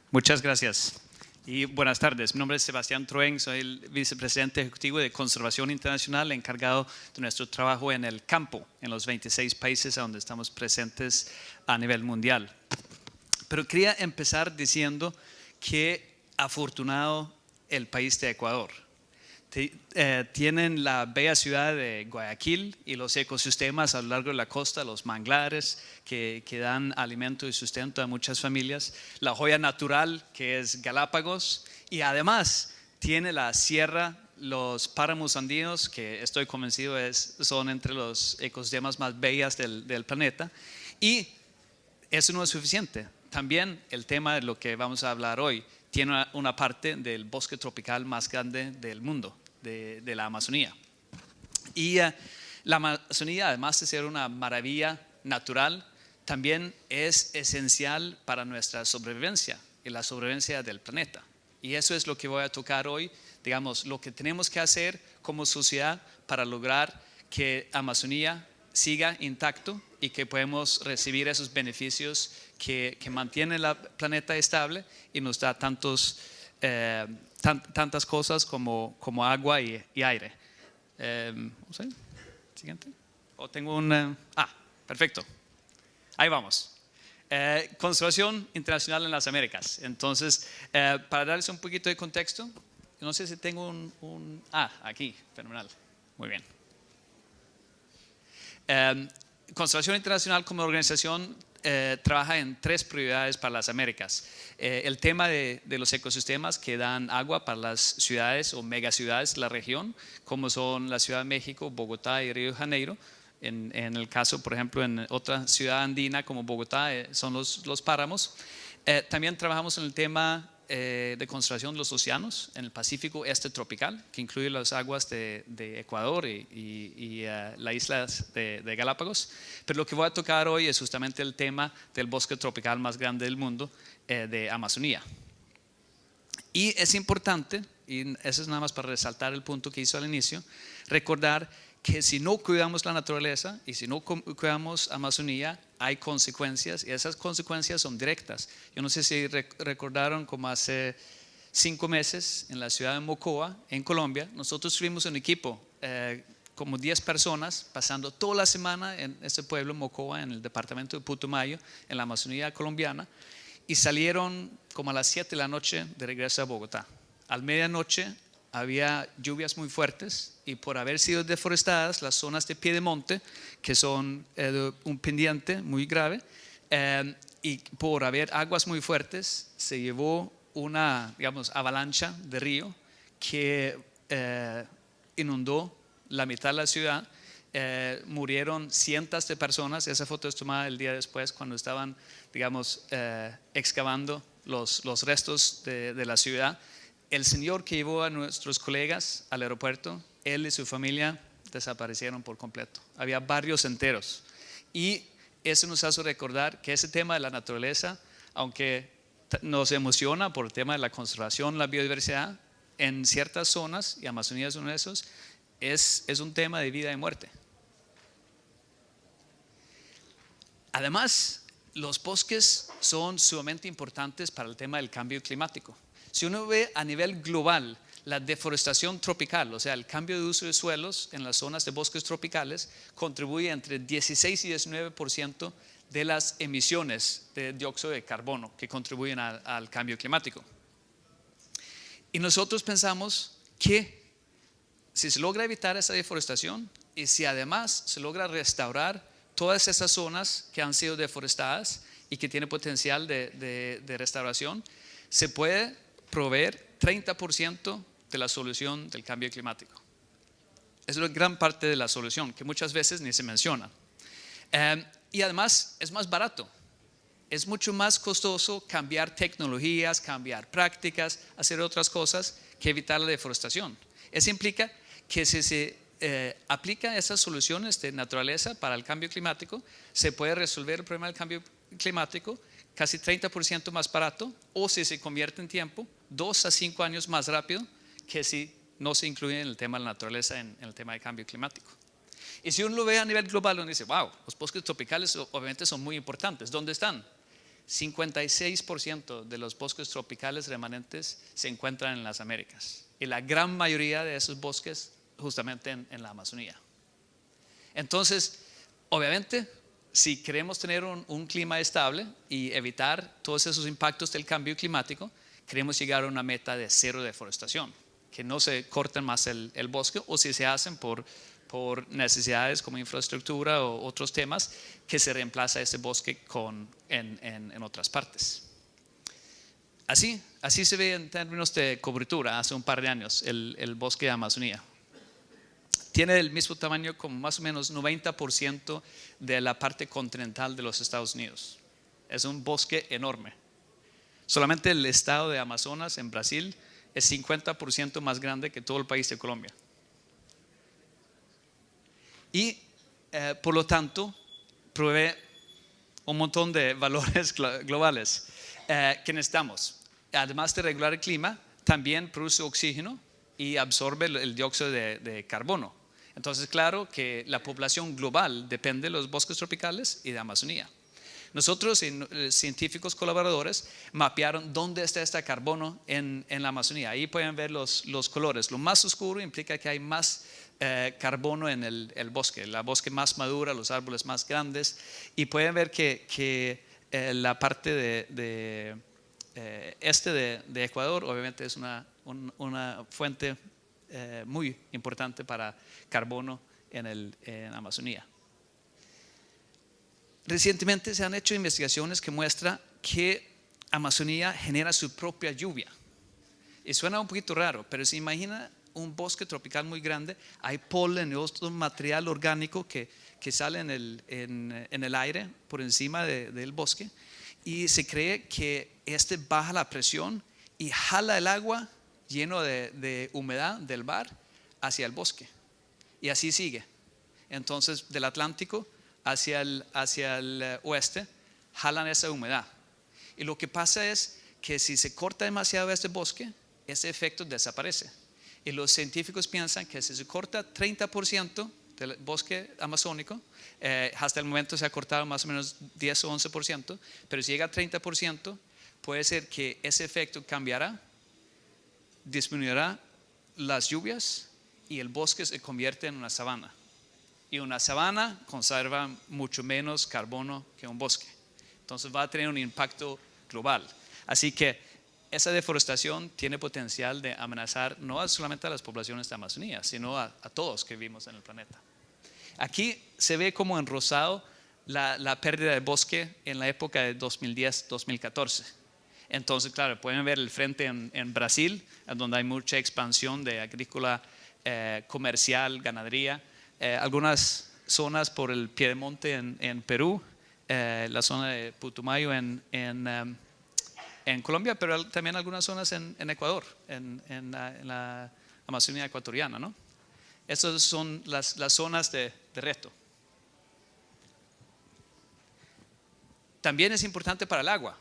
Muchas gracias y buenas tardes. Mi nombre es Sebastián Troen, soy el vicepresidente ejecutivo de Conservación Internacional, encargado de nuestro trabajo en el campo, en los 26 países a donde estamos presentes a nivel mundial. Pero quería empezar diciendo que afortunado el país de Ecuador. Tienen la bella ciudad de Guayaquil y los ecosistemas a lo largo de la costa, los manglares que dan alimento y sustento a muchas familias, la joya natural que es Galápagos, y además tiene la sierra, los páramos andinos, que estoy convencido son entre los ecosistemas más bellos del planeta. Y eso no es suficiente. También el tema de lo que vamos a hablar hoy tiene una parte del bosque tropical más grande del mundo, de la Amazonía. Y la Amazonía, además de ser una maravilla natural, también es esencial para nuestra sobrevivencia y la sobrevivencia del planeta. Y eso es lo que voy a tocar hoy, digamos, lo que tenemos que hacer como sociedad para lograr que Amazonía siga intacto y que podemos recibir esos beneficios que mantienen el planeta estable y nos da tantas cosas como agua y aire. Siguiente. O tengo perfecto. Ahí vamos. Conservación internacional en las Américas. Entonces, para darles un poquito de contexto, no sé si tengo aquí, fenomenal. Muy bien. Conservación Internacional como organización trabaja en 3 prioridades para las Américas. El tema de los ecosistemas que dan agua para las ciudades o megaciudades de la región, como son la Ciudad de México, Bogotá y Río de Janeiro. En el caso, por ejemplo, en otra ciudad andina como Bogotá son los páramos. También trabajamos en el tema de conservación de los océanos en el Pacífico Este tropical, que incluye las aguas de Ecuador y las islas de Galápagos. Pero lo que voy a tocar hoy es justamente el tema del bosque tropical más grande del mundo, de Amazonía. Y es importante, y eso es nada más para resaltar el punto que hizo al inicio, recordar que si no cuidamos la naturaleza y si no cuidamos Amazonía, hay consecuencias, y esas consecuencias son directas. Yo no sé si recordaron como hace 5 meses en la ciudad de Mocoa, en Colombia, nosotros tuvimos un equipo, como 10 personas, pasando toda la semana en ese pueblo, Mocoa, en el departamento de Putumayo, en la Amazonía colombiana, y salieron como a las 7 de la noche de regreso a Bogotá. Al medianoche había lluvias muy fuertes y por haber sido deforestadas las zonas de Piedemonte, que son un pendiente muy grave, y por haber aguas muy fuertes se llevó una, digamos, avalancha de río que inundó la mitad de la ciudad. Murieron cientos de personas. Esa foto es tomada el día después cuando estaban, digamos, excavando los restos de la ciudad. El señor que llevó a nuestros colegas al aeropuerto, él y su familia desaparecieron por completo. Había barrios enteros. Y eso nos hace recordar que ese tema de la naturaleza, aunque nos emociona por el tema de la conservación, la biodiversidad, en ciertas zonas, y Amazonía es uno de esos, es un tema de vida y muerte. Además, los bosques son sumamente importantes para el tema del cambio climático. Si uno ve a nivel global la deforestación tropical, o sea, el cambio de uso de suelos en las zonas de bosques tropicales, contribuye entre 16 y 19% de las emisiones de dióxido de carbono que contribuyen al cambio climático. Y nosotros pensamos que si se logra evitar esa deforestación y si además se logra restaurar todas esas zonas que han sido deforestadas y que tienen potencial de restauración, se puede proveer 30% de la solución del cambio climático. Es una gran parte de la solución que muchas veces ni se menciona. Y además es más barato. Es mucho más costoso cambiar tecnologías, cambiar prácticas, hacer otras cosas que evitar la deforestación. Eso implica que si se aplican esas soluciones de naturaleza para el cambio climático, se puede resolver el problema del cambio climático casi 30% más barato, o si se convierte en tiempo, 2 a 5 años más rápido que si no se incluye en el tema de la naturaleza, en el tema de cambio climático. Y si uno lo ve a nivel global, uno dice, wow, los bosques tropicales obviamente son muy importantes. ¿Dónde están? 56% de los bosques tropicales remanentes se encuentran en las Américas y la gran mayoría de esos bosques justamente en la Amazonía. Entonces, obviamente, si queremos tener un clima estable y evitar todos esos impactos del cambio climático, queremos llegar a una meta de cero deforestación, que no se corten más el bosque, o si se hacen por necesidades como infraestructura o otros temas, que se reemplaza ese bosque en otras partes. Así se ve en términos de cobertura hace un par de años el bosque de Amazonía. Tiene el mismo tamaño como más o menos 90% de la parte continental de los Estados Unidos. Es un bosque enorme. Solamente el estado de Amazonas en Brasil es 50% más grande que todo el país de Colombia. Y por lo tanto provee un montón de valores globales que necesitamos. Además de regular el clima, también produce oxígeno y absorbe el dióxido de carbono. Entonces, claro que la población global depende de los bosques tropicales y de Amazonía. Nosotros, científicos colaboradores, mapearon dónde está este carbono en la Amazonía. Ahí pueden ver los colores. Lo más oscuro implica que hay más carbono en el bosque, la bosque más madura, los árboles más grandes. Y pueden ver que la parte de Ecuador obviamente es una fuente muy importante para carbono en Amazonía. Recientemente se han hecho investigaciones que muestran que Amazonía genera su propia lluvia. Y suena un poquito raro, pero se imagina un bosque tropical muy grande, hay polen y otro material orgánico que sale en el aire por encima del bosque, y se cree que baja la presión y jala el agua lleno de humedad del mar hacia el bosque, y así sigue. Entonces del Atlántico hacia el oeste jalan esa humedad, y lo que pasa es que si se corta demasiado este bosque, ese efecto desaparece. Y los científicos piensan que si se corta 30% del bosque amazónico, hasta el momento se ha cortado más o menos 10 o 11%, pero si llega a 30%, puede ser que ese efecto cambiará, disminuirá las lluvias y el bosque se convierte en una sabana. Y una sabana conserva mucho menos carbono que un bosque. Entonces va a tener un impacto global. Así que esa deforestación tiene potencial de amenazar no solamente a las poblaciones de Amazonía, sino a todos que vivimos en el planeta. Aquí se ve como en rosado la pérdida de bosque en la época de 2010-2014. Entonces, claro, pueden ver el frente en Brasil, donde hay mucha expansión de agrícola, comercial, ganadería. Algunas zonas por el Piedemonte en Perú, la zona de Putumayo en Colombia, pero también algunas zonas en Ecuador, en la Amazonía ecuatoriana, ¿no? Estas son las zonas de reto. También es importante para el agua.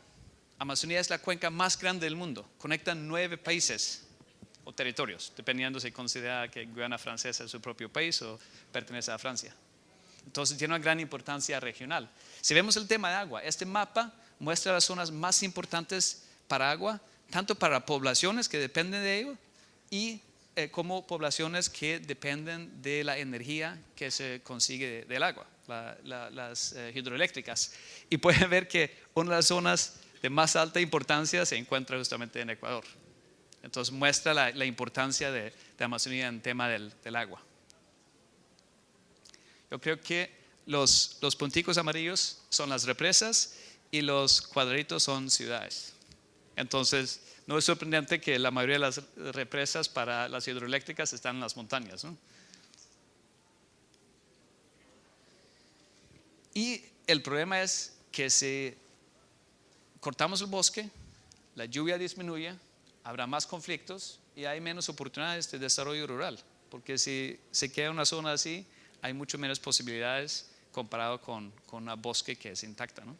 Amazonía es la cuenca más grande del mundo, conecta 9 países o territorios, dependiendo si considera que Guyana Francesa es su propio país o pertenece a Francia. Entonces tiene una gran importancia regional. Si vemos el tema de agua, este mapa muestra las zonas más importantes para agua, tanto para poblaciones que dependen de ello y como poblaciones que dependen de la energía que se consigue del agua, las hidroeléctricas. Y pueden ver que una de las zonas de más alta importancia se encuentra justamente en Ecuador. Entonces muestra la importancia de Amazonía en tema del agua. Yo creo que los punticos amarillos son las represas y los cuadraditos son ciudades. Entonces no es sorprendente que la mayoría de las represas para las hidroeléctricas están en las montañas, ¿no? Y el problema es que si cortamos el bosque, la lluvia disminuye, habrá más conflictos y hay menos oportunidades de desarrollo rural, porque si se queda una zona así, hay mucho menos posibilidades comparado con un bosque que es intacta, ¿no?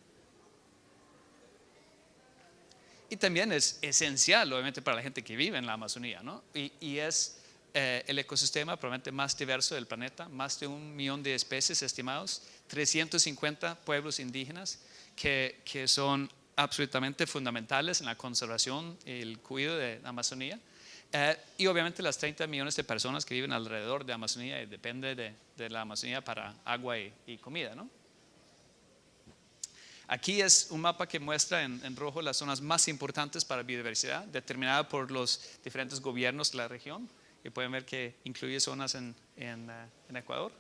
Y también es esencial, obviamente, para la gente que vive en la Amazonía, ¿no? Y es el ecosistema probablemente más diverso del planeta, más de 1 millón de especies estimados, 350 pueblos indígenas que son absolutamente fundamentales en la conservación y el cuidado de la Amazonía. Y obviamente las 30 millones de personas que viven alrededor de Amazonía y depende de la Amazonía para agua y comida, ¿no? Aquí es un mapa que muestra en rojo las zonas más importantes para biodiversidad, determinada por los diferentes gobiernos de la región. Y pueden ver que incluye zonas en Ecuador.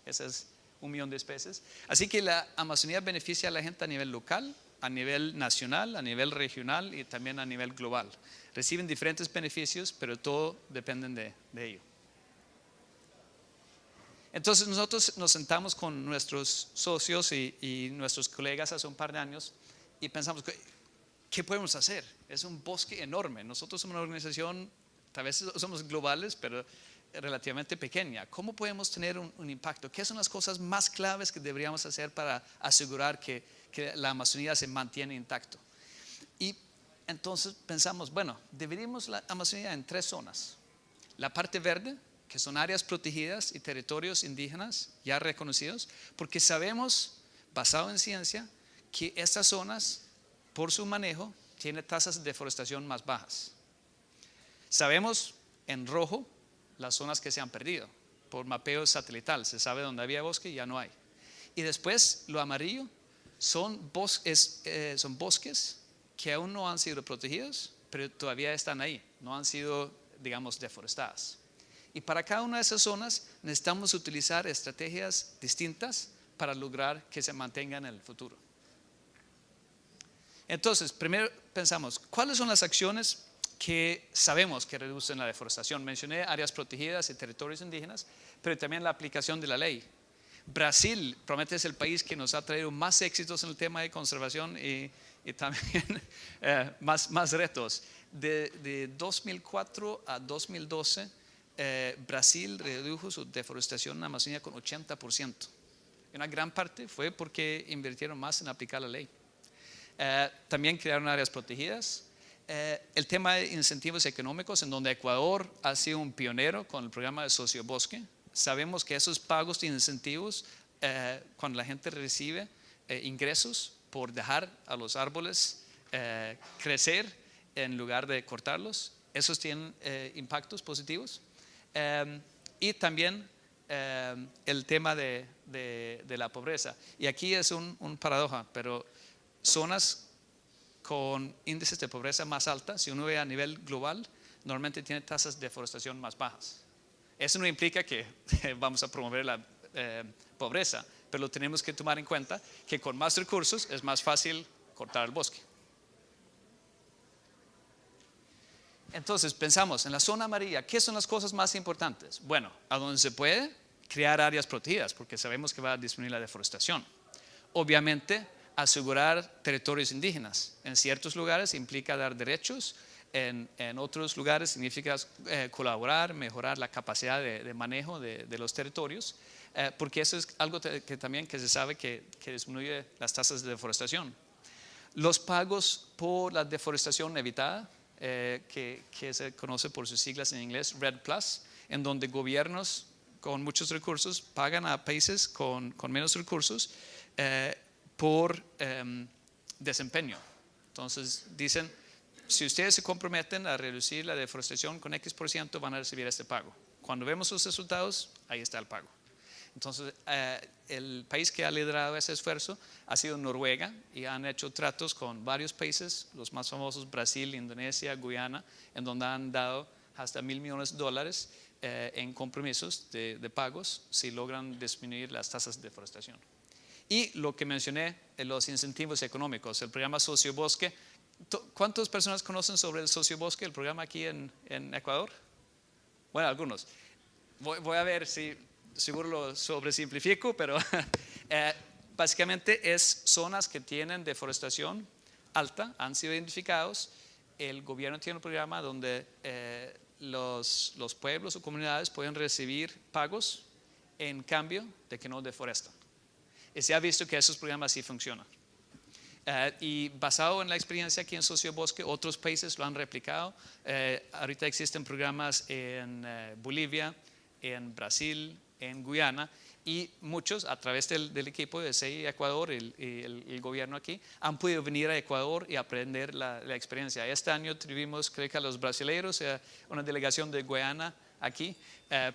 Ese es 1 millón de especies. Así que la Amazonía beneficia a la gente a nivel local, a nivel nacional, a nivel regional y también a nivel global. Reciben diferentes beneficios, pero todo depende de ello. Entonces nosotros nos sentamos con nuestros socios y nuestros colegas hace un par de años y pensamos, ¿qué podemos hacer? Es un bosque enorme. Nosotros somos una organización, tal vez somos globales, pero relativamente pequeña. ¿Cómo podemos tener un impacto? ¿Qué son las cosas más claves que deberíamos hacer para asegurar que la Amazonía se mantiene intacto? Y entonces pensamos, bueno, dividimos la Amazonía en 3 zonas. La parte verde, que son áreas protegidas y territorios indígenas ya reconocidos, porque sabemos, basado en ciencia, que estas zonas, por su manejo, tienen tasas de deforestación más bajas. Sabemos en rojo las zonas que se han perdido por mapeo satelital, se sabe dónde había bosque y ya no hay. Y después lo amarillo son bosques que aún no han sido protegidos, pero todavía están ahí, no han sido, digamos, deforestadas. Y para cada una de esas zonas necesitamos utilizar estrategias distintas para lograr que se mantengan en el futuro. Entonces, primero pensamos, ¿cuáles son las acciones que sabemos que reducen la deforestación? Mencioné áreas protegidas y territorios indígenas, pero también la aplicación de la ley. Brasil probablemente es el país que nos ha traído más éxitos en el tema de conservación y también más retos. De 2004 a 2012, Brasil redujo su deforestación en la Amazonía con 80%. Y una gran parte fue porque invirtieron más en aplicar la ley. También crearon áreas protegidas. El tema de incentivos económicos, en donde Ecuador ha sido un pionero con el programa de Sociobosque. Sabemos que esos pagos de incentivos, cuando la gente recibe ingresos por dejar a los árboles crecer en lugar de cortarlos, esos tienen impactos positivos. Y también el tema de la pobreza. Y aquí es un paradoja, pero zonas con índices de pobreza más altas, si uno ve a nivel global, normalmente tienen tasas de deforestación más bajas. Eso no implica que vamos a promover la pobreza, pero tenemos que tomar en cuenta que con más recursos es más fácil cortar el bosque. Entonces pensamos en la zona amarilla, ¿qué son las cosas más importantes? Bueno, a donde se puede crear áreas protegidas, porque sabemos que va a disminuir la deforestación. Obviamente, asegurar territorios indígenas. En ciertos lugares implica dar derechos, en otros lugares significa colaborar, mejorar la capacidad de manejo de los territorios, porque eso es algo que también se sabe que disminuye las tasas de deforestación. Los pagos por la deforestación evitada, que se conoce por sus siglas en inglés, REDD+, en donde gobiernos con muchos recursos pagan a países con menos recursos por desempeño. Entonces dicen, si ustedes se comprometen a reducir la deforestación con X%, van a recibir este pago. Cuando vemos sus resultados, ahí está el pago. Entonces el país que ha liderado ese esfuerzo ha sido Noruega, y han hecho tratos con varios países, los más famosos, Brasil, Indonesia, Guyana, en donde han dado hasta $1.000 millones en compromisos de pagos si logran disminuir las tasas de deforestación. Y lo que mencioné, los incentivos económicos, el programa Sociobosque. ¿Cuántas personas conocen sobre el Sociobosque, el programa aquí en Ecuador? Bueno, algunos. Voy a ver si seguro lo sobresimplifico, pero básicamente es zonas que tienen deforestación alta, han sido identificados. El gobierno tiene un programa donde los pueblos o comunidades pueden recibir pagos en cambio de que no deforestan. Y se ha visto que esos programas sí funcionan. Y basado en la experiencia aquí en Sociobosque, otros países lo han replicado. Ahorita existen programas en Bolivia, en Brasil, en Guyana, y muchos a través del equipo de CI Ecuador y el gobierno aquí han podido venir a Ecuador y aprender la experiencia. Este año tuvimos, creo que a los brasileños, una delegación de Guyana aquí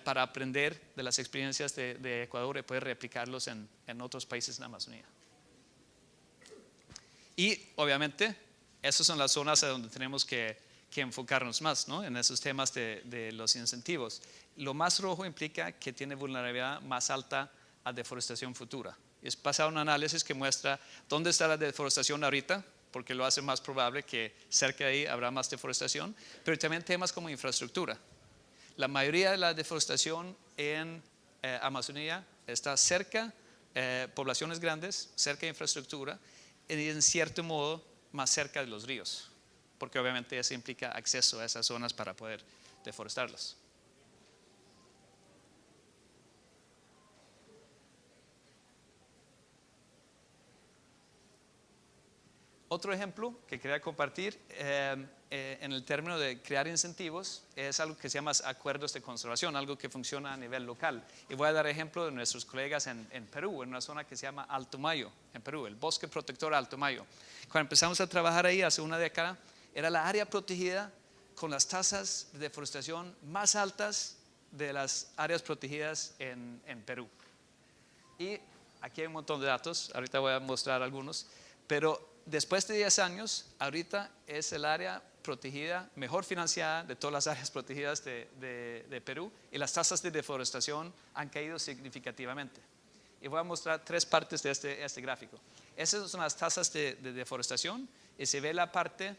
para aprender de las experiencias de Ecuador y poder replicarlos en otros países en la Amazonía. Y obviamente esas son las zonas a donde tenemos que enfocarnos más, ¿no? En esos temas de los incentivos. Lo más rojo implica que tiene vulnerabilidad más alta a deforestación futura. Es pasado un análisis que muestra dónde está la deforestación ahorita, porque lo hace más probable que cerca de ahí habrá más deforestación, pero también temas como infraestructura. La mayoría de la deforestación en Amazonía está cerca, poblaciones grandes, cerca de infraestructura, y en cierto modo más cerca de los ríos, porque obviamente eso implica acceso a esas zonas para poder deforestarlas. Otro ejemplo que quería compartir en el término de crear incentivos es algo que se llama acuerdos de conservación, algo que funciona a nivel local. Y voy a dar ejemplo de nuestros colegas en Perú, en una zona que se llama Alto Mayo, en Perú, el bosque protector Alto Mayo. Cuando empezamos a trabajar ahí hace una década, era la área protegida con las tasas de deforestación más altas de las áreas protegidas en Perú. Y aquí hay un montón de datos, ahorita voy a mostrar algunos, pero después de 10 años, ahorita es el área protegida mejor financiada de todas las áreas protegidas de Perú, y las tasas de deforestación han caído significativamente. Y voy a mostrar 3 partes de este gráfico. Esas son las tasas de deforestación, y se ve la parte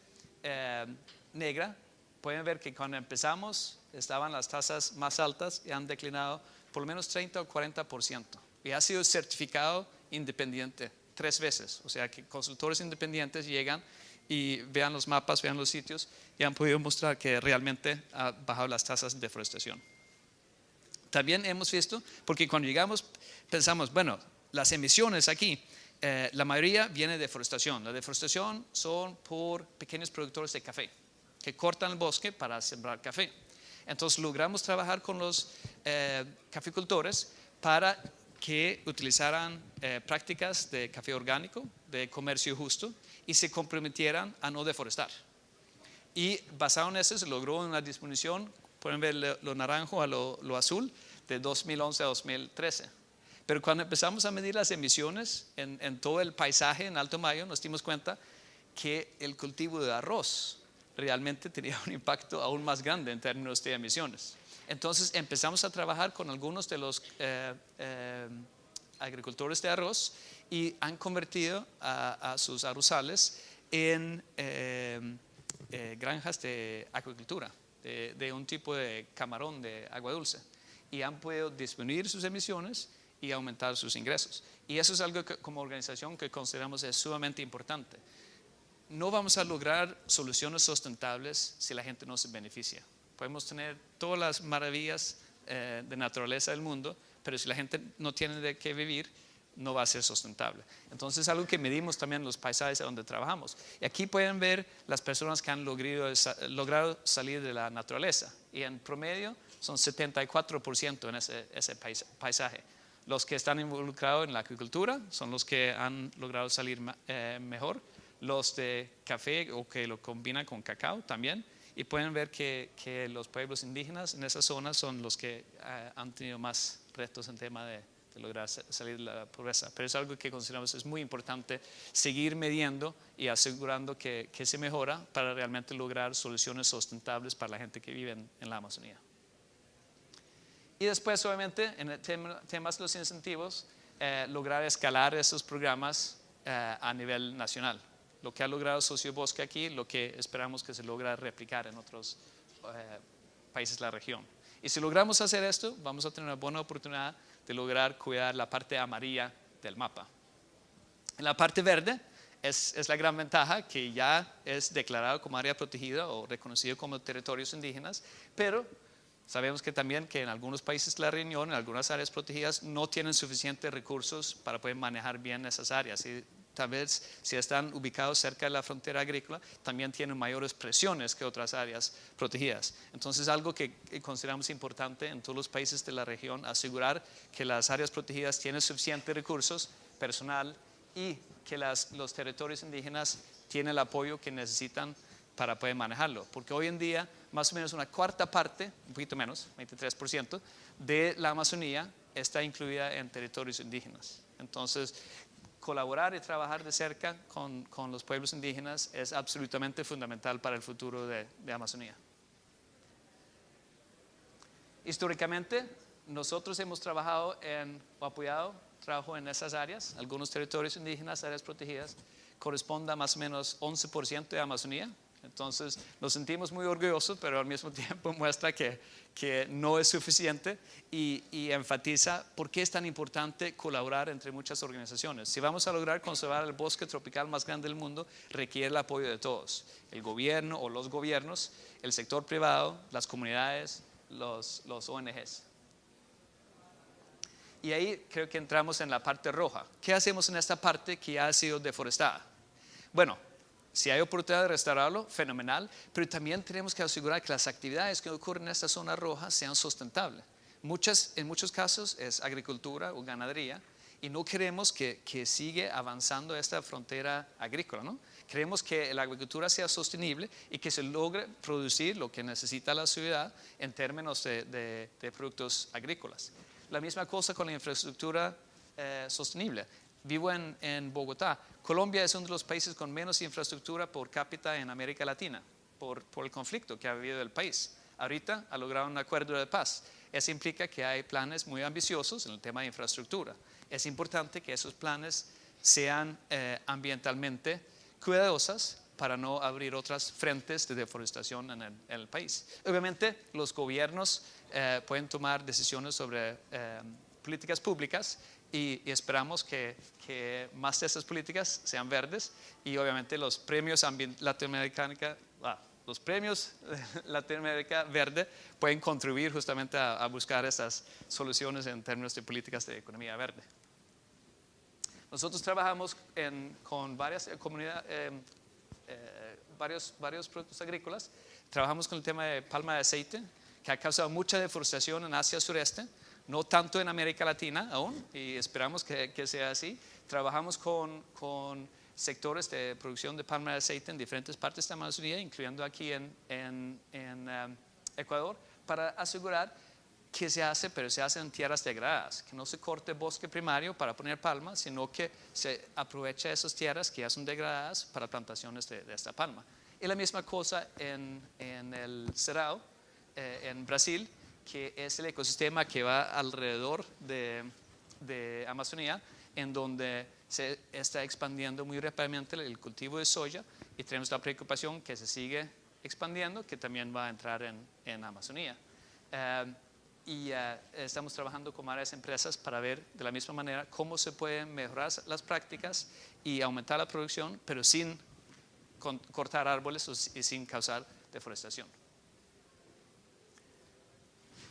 negra. Pueden ver que cuando empezamos estaban las tasas más altas y han declinado por lo menos 30 o 40%. Y ha sido certificado independiente 3 veces, o sea que consultores independientes llegan y vean los mapas, vean los sitios y han podido mostrar que realmente ha bajado las tasas de deforestación. También hemos visto, porque cuando llegamos pensamos, bueno, las emisiones aquí, la mayoría viene de deforestación. La deforestación son por pequeños productores de café que cortan el bosque para sembrar café. Entonces logramos trabajar con los caficultores para que utilizaran prácticas de café orgánico, de comercio justo, y se comprometieran a no deforestar. Y basado en eso se logró una disminución, pueden ver lo naranjo a lo azul, de 2011 a 2013. Pero cuando empezamos a medir las emisiones en todo el paisaje en Alto Mayo, nos dimos cuenta que el cultivo de arroz realmente tenía un impacto aún más grande en términos de emisiones. Entonces empezamos a trabajar con algunos de los agricultores de arroz y han convertido a sus arrozales en granjas de acuicultura, de un tipo de camarón de agua dulce, y han podido disminuir sus emisiones y aumentar sus ingresos. Y eso es algo que como organización que consideramos es sumamente importante. No vamos a lograr soluciones sustentables si la gente no se beneficia. Podemos tener todas las maravillas de naturaleza del mundo, pero si la gente no tiene de qué vivir, no va a ser sustentable. Entonces es algo que medimos también en los paisajes donde trabajamos. Y aquí pueden ver las personas que han logrado salir de la naturaleza. Y en promedio son 74% en ese paisaje. Los que están involucrados en la agricultura son los que han logrado salir mejor. Los de café o que lo combinan con cacao también. Y pueden ver que los pueblos indígenas en esa zona son los que han tenido más retos en tema de lograr salir de la pobreza. Pero es algo que consideramos es muy importante seguir midiendo y asegurando que se mejora para realmente lograr soluciones sustentables para la gente que vive en la Amazonía. Y después, obviamente, en el temas de los incentivos, lograr escalar esos programas a nivel nacional. Lo que ha logrado Sociobosque aquí, lo que esperamos que se logra replicar en otros países de la región. Y si logramos hacer esto, vamos a tener una buena oportunidad de lograr cuidar la parte amarilla del mapa. En la parte verde es la gran ventaja, que ya es declarado como área protegida o reconocido como territorios indígenas, pero sabemos que también que en algunos países de la región, en algunas áreas protegidas, no tienen suficientes recursos para poder manejar bien esas áreas. Y tal vez si están ubicados cerca de la frontera agrícola, también tienen mayores presiones que otras áreas protegidas. Entonces, algo que consideramos importante en todos los países de la región, asegurar que las áreas protegidas tienen suficientes recursos, personal, y que los territorios indígenas tienen el apoyo que necesitan para poder manejarlo. Porque hoy en día, más o menos una cuarta parte, un poquito menos, 23%, de la Amazonía está incluida en territorios indígenas. Entonces, colaborar y trabajar de cerca con los pueblos indígenas es absolutamente fundamental para el futuro de Amazonía. Históricamente, nosotros hemos trabajado o apoyado trabajo en esas áreas, algunos territorios indígenas, áreas protegidas, corresponde a más o menos 11% de Amazonía. Entonces nos sentimos muy orgullosos, pero al mismo tiempo muestra que no es suficiente y enfatiza por qué es tan importante colaborar entre muchas organizaciones. Si vamos a lograr conservar el bosque tropical más grande del mundo, requiere el apoyo de todos, el gobierno o los gobiernos, el sector privado, las comunidades, los ONGs. Y ahí creo que entramos en la parte roja. ¿Qué hacemos en esta parte que ya ha sido deforestada? Bueno, si hay oportunidad de restaurarlo, fenomenal, pero también tenemos que asegurar que las actividades que ocurren en esta zona roja sean sustentables. En muchos casos es agricultura o ganadería y no queremos que siga avanzando esta frontera agrícola, ¿no? Queremos que la agricultura sea sostenible y que se logre producir lo que necesita la ciudad en términos de productos agrícolas. La misma cosa con la infraestructura sostenible. Vivo en Bogotá. Colombia es uno de los países con menos infraestructura por cápita en América Latina por el conflicto que ha habido en el país. Ahorita ha logrado un acuerdo de paz. Eso implica que hay planes muy ambiciosos en el tema de infraestructura. Es importante que esos planes sean ambientalmente cuidadosos para no abrir otras frentes de deforestación en el país. Obviamente los gobiernos pueden tomar decisiones sobre políticas públicas y esperamos que más de esas políticas sean verdes y obviamente los premios Latinoamérica Verde pueden contribuir justamente a buscar estas soluciones en términos de políticas de economía verde. Nosotros trabajamos con varias comunidades, varios productos agrícolas. Trabajamos con el tema de palma de aceite, que ha causado mucha deforestación en Asia sureste, no tanto en América Latina aún, y esperamos que sea así. Trabajamos con sectores de producción de palma de aceite en diferentes partes de Amazonía, incluyendo aquí en Ecuador, para asegurar que se hace, pero se hace en tierras degradadas, que no se corte bosque primario para poner palma, sino que se aprovecha esas tierras que ya son degradadas para plantaciones de esta palma. Y la misma cosa en el Cerrado, en Brasil, que es el ecosistema que va alrededor de Amazonía, en donde se está expandiendo muy rápidamente el cultivo de soya y tenemos la preocupación que se sigue expandiendo, que también va a entrar en Amazonía. Estamos trabajando con varias empresas para ver de la misma manera cómo se pueden mejorar las prácticas y aumentar la producción, pero sin cortar árboles y sin causar deforestación.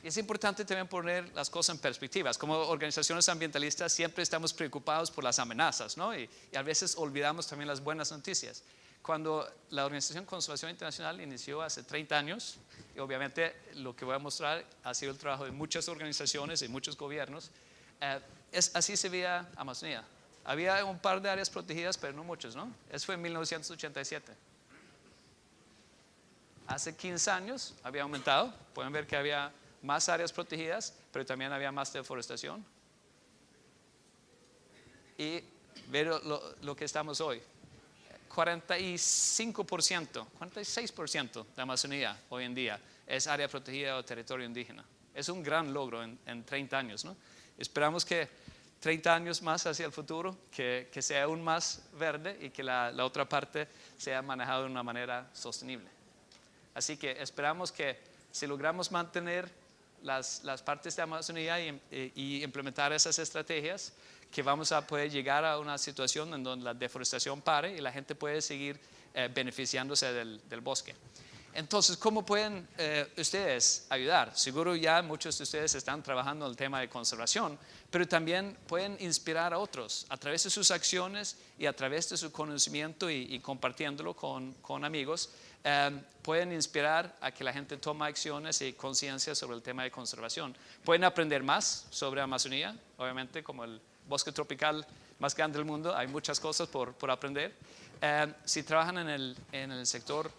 Es importante también poner las cosas en perspectivas. Como organizaciones ambientalistas siempre estamos preocupados por las amenazas, ¿no? y a veces olvidamos también las buenas noticias. Cuando la Organización de Conservación Internacional inició hace 30 años, y obviamente lo que voy a mostrar ha sido el trabajo de muchas organizaciones y muchos gobiernos, así se veía Amazonía. Había un par de áreas protegidas, pero no muchas, ¿no? Eso fue en 1987. Hace 15 años había aumentado, pueden ver que había más áreas protegidas, pero también había más deforestación. Y ver lo que estamos hoy. 45%, 46% de Amazonía hoy en día es área protegida o territorio indígena. Es un gran logro en 30 años, ¿no? Esperamos que 30 años más hacia el futuro, que sea aún más verde y que la otra parte sea manejada de una manera sostenible. Así que esperamos que si logramos mantener las partes de Amazonía y implementar esas estrategias, que vamos a poder llegar a una situación en donde la deforestación pare y la gente puede seguir beneficiándose del bosque. Entonces, ¿cómo pueden ustedes ayudar? Seguro ya muchos de ustedes están trabajando en el tema de conservación, pero también pueden inspirar a otros a través de sus acciones y a través de su conocimiento y compartiéndolo con amigos. Pueden inspirar a que la gente tome acciones y conciencia sobre el tema de conservación. Pueden aprender más sobre Amazonía, obviamente como el bosque tropical más grande del mundo, hay muchas cosas por aprender. Si trabajan en el sector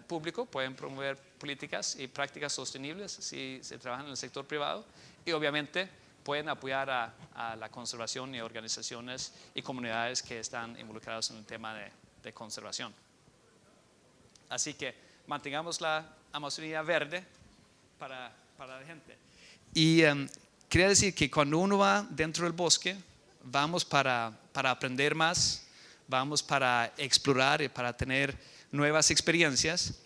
público, pueden promover políticas y prácticas sostenibles. Si trabajan en el sector privado, y obviamente pueden apoyar a la conservación y organizaciones y comunidades que están involucradas en el tema de conservación. Así que mantengamos la Amazonía verde para la gente. Y quería decir que cuando uno va dentro del bosque, vamos para aprender más, vamos para explorar y para tener nuevas experiencias,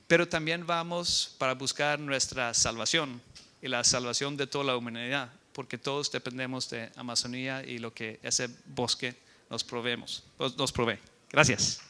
pero también vamos para buscar nuestra salvación y la salvación de toda la humanidad, porque todos dependemos de Amazonía y lo que ese bosque nos provee. Gracias.